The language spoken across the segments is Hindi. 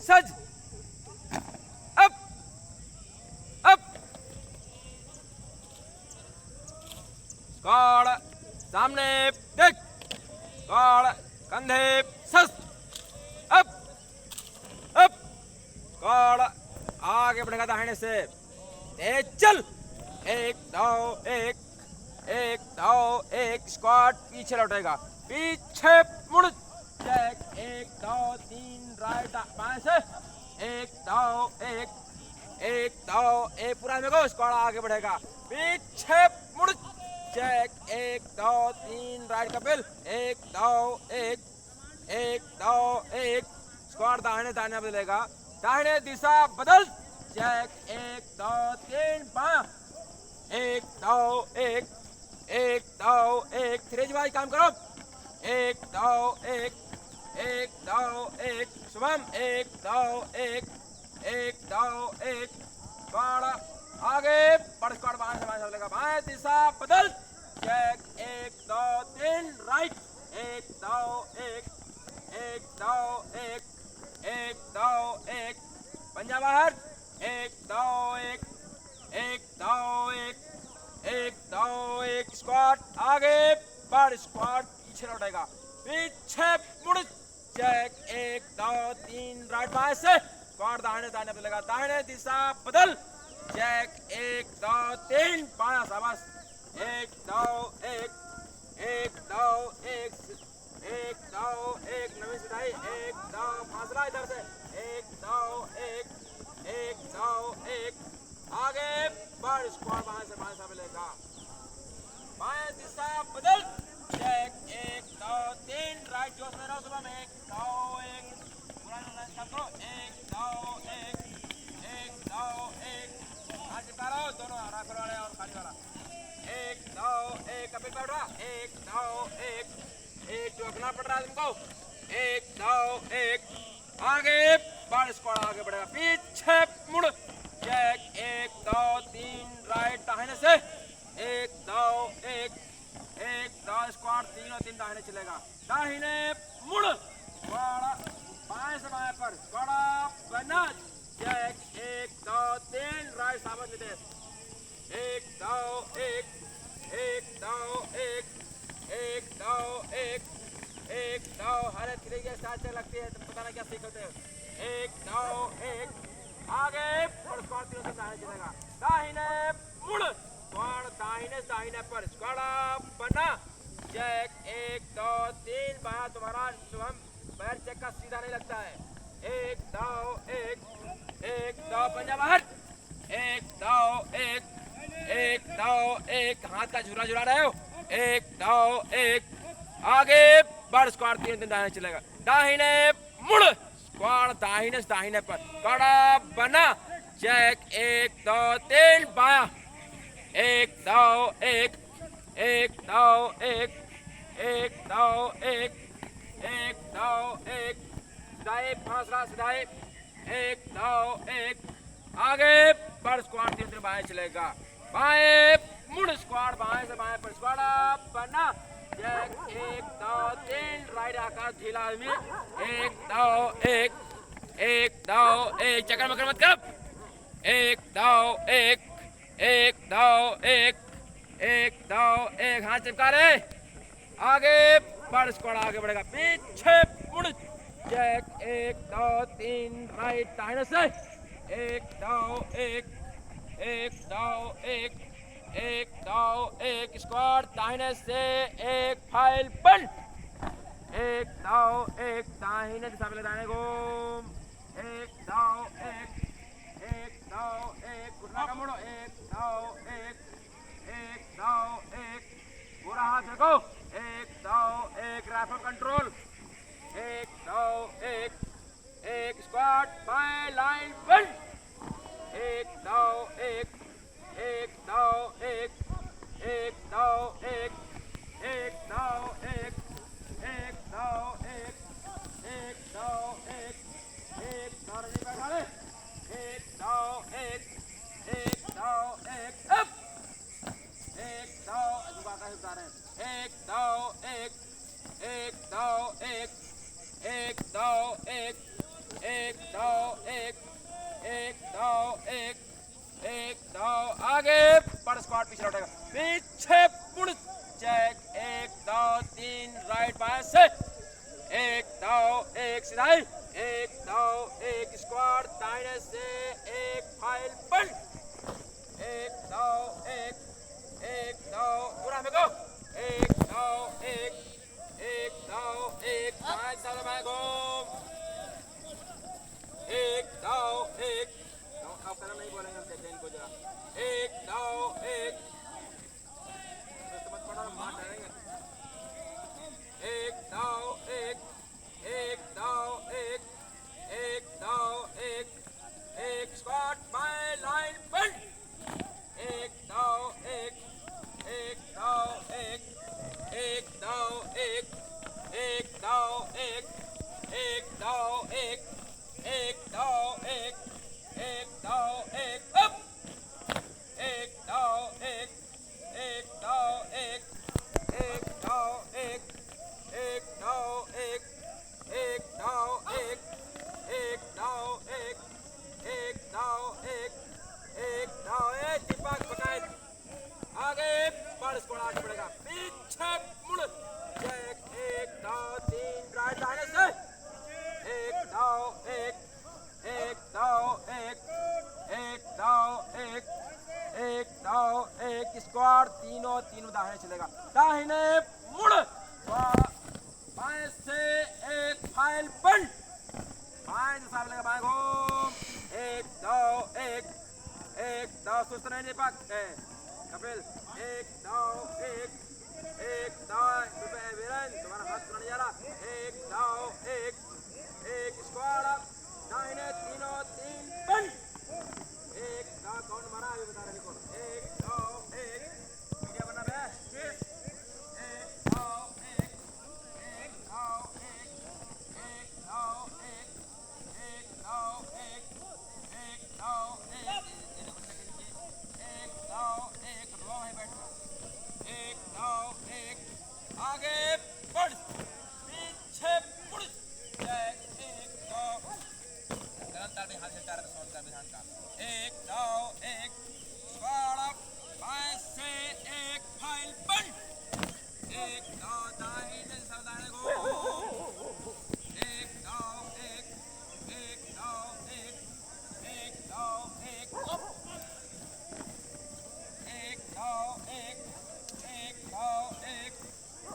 सज अप अप स्क्वाड सामने देख स्क्वाड कंधे सस अप अप स्क्वाड आगे बढ़ेगा दाहिने से तेज चल एक दो एक एक दो एक स्क्वाड पीछे लौटेगा पीछे मुड़ चेक एक दो तीन राइट बाएं से एक दो एक दो एक पूरा में गो स्क्वाड आगे बढ़ेगा पीछे मुड़ चेक एक दो तीन राइट का बिल एक दो एक दो एक स्क्वाड दाहिने दाहिने बदलेगा दाहिने दिशा बदल चेक एक दो तीन बायां एक दो एक दो एक थ्रेज वाइज काम करो एक दो एक शुभम एक दो एक स्क्वाड आगे बड़ स्क्वाड बाएं से बाएं चलेगा बाएं दिशा बदल चेक एक दो तीन राइट एक दो एक पंजा बाहर एक दो एक स्क्वाड आगे बढ़ स्क्वाड पीछे लौटेगा पीछे मुड़ चेक एक दो तीन राइट बाएं से स्क्वाड दाहिने दाहिने बदलेगा दाहिने दिशा बदल चेक एक दो तीन बायां शाबाश एक दो एक नवी सिधाई एक दो फासला इधर से एक दो एक आगे बढ़ स्क्वाड बाएं से बाएं मिलेगा बाएं दिशा बदल चेक एक दो तीन राइट जोश में रहो सुबह में एक दो पुराना करो एक दो हाथ चिपका रहो दोनों राइफल वाले और खाली वाला एक दो कपिल बैठ रहा एक दो एक चौकना पड़ रहा है तुमको एक दो आगे बढ़ स्क्वाड आगे बढ़ेगा पीछे मुड़ चेक एक दो तीन राइट दाहिने से एक दो स्क्वाड तीनों तीन दाहिने चलेगा दाहिने मुड़ स्क्वाड बाएं से बाएं पर स्क्वाड बना चेक एक दो तीन राइट साबित निर्देश एक दो हरे थ्री के साथ लगती है तो पता नहीं क्या सीखते हो एक दो आगे और स्क्वाड तीनों से दाहिने चलेगा दाहिने मुड़ स्क्वाड दाहिने पर स्क्वाड बना चेक एक दो तीन बाहर तुम्हारा शुभम पैर चेक का सीधा नहीं लगता है एक दो पंजा बाहर एक दो हाथ का झुरा रहे हो एक दो आगे बढ़ स्क्वाड तीन दिन दाहिने चलेगा दाहिने मुड़ स्क्वाड दाहिने पर कड़ा बना चेक एक दो तीन बाया एक दो सिधाई फासला सिधाई एक दो आगे बढ़ स्क्वाड तीन बाएं चलेगा बाएं मुड़ स्क्वाड बाएं से बाएं पर स्क्वाड बना चेक एक दो तीन राइट आकार ढीला आदमी एक दो चक्कर मकर मत कर एक दो हाथ चिपका रहे आगे बढ़ स्क्वाड आगे बढ़ेगा पीछे मुड़ चेक एक दो तीन राइट दाहिने से एक दो स्क्वाड दाहिने से एक फाइल बंद एक दो दाहिने दिशा में दाहिने घूम एक दो घुटना का मोड़ो एक दो पूरा हाथ देखो एक दो राइफल कंट्रोल एक दो स्क्वाड बाएं लाइन बंद एक दो एक दो पीछे मुड़ चेक 1 2 3 राइट बाएं से 1 2 1 सीधाई 1 2 1 स्क्वाड दाहिने से 1 फाइल बंद 1 2 1 1 2 पूरा में गो 1 2 1 1 2 1 बाएं साइड बाएं घूम 1 2 1 आप करना नहीं बोलेंगे हम देखते हैं इनको जरा 1 2 1 मत पड़ा मार डालेंगे 1 2 1 1 2 1 1 2 1 1 स्क्वाड बाय लाइन बंद 1 2 1 1 2 1 1 2 1 1 2 1 1 2 1 1 2 1 1 2 1 up 1 2 1 1 2 1 1 2 1 1 2 1 1 2 1 1 2 1 1 2 1 1 2 1 दीपक पकाए आगे बढ़ स्कोर आगे बढ़ेगा पीछे मुड़ चेक 1 2 3 राइट दाहिने से 1 2 1 1 2 1 1 2 1 1 2 1 स्क्वाड तीनों दाहिने चलेगा दाहिने मुड़ बाएं से 1 फाइल बंद बाएं से सामने लगा बाएं घूम 1 2 1 1 2 सुस्त नहीं दीपक कपिल 1 2 1 1 2 वीरेन तुम्हारा हाथ पूरा नहीं जा रहा 1 2 1 1 स्क्वाड दाहिने तीनों तीन बंद 1 2 कौन मारा अभी बता रहे कौन 1 2 1 वीडियो बना रहा है 1 2 1 1 2 1 1 2 1 1 2 1 1 2 1 1 2 1 रो है बैठ 1 2 1 आगे बढ़ पीछे मुड़ 1 2 लगातार में हाथ हिलता रहता है विधान का 1 2 1 स्क्वाड बाएं से 1 फाइल बंद 1 2 दाहिने से दाहिने को 1 2 1 1 2 1 1 2 1 अप 1 2 1 1 2 1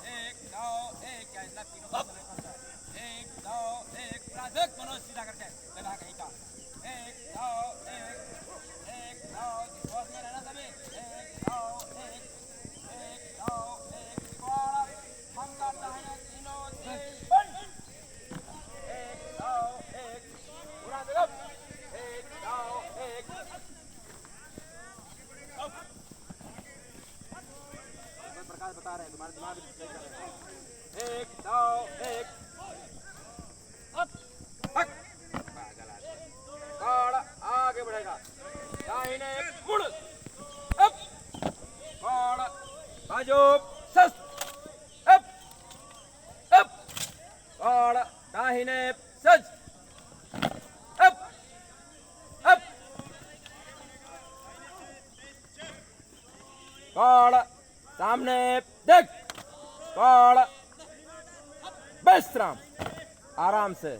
1 2 1 क्या इसका तीनों का समय करता है 1 2 1 प्राथमिक मनोज सीधा करके लगा कहीं का 1 2 1 1 2 विश्वास में रहना सभी 1 2 1 1 2 1 स्क्वाड हम करता है तीनों तीन बंद 1 2 1 पूरा देखो 1 2 1 प्रकाश बता रहे हैं तुम्हारे दिमाग में सही कर रहे हैं 1 2 1 आगे बढ़ेगा दाहिने मुड़ अप और बाजू सस अप अप और दाहिने सज अप अप और सामने देख और विश्राम आराम से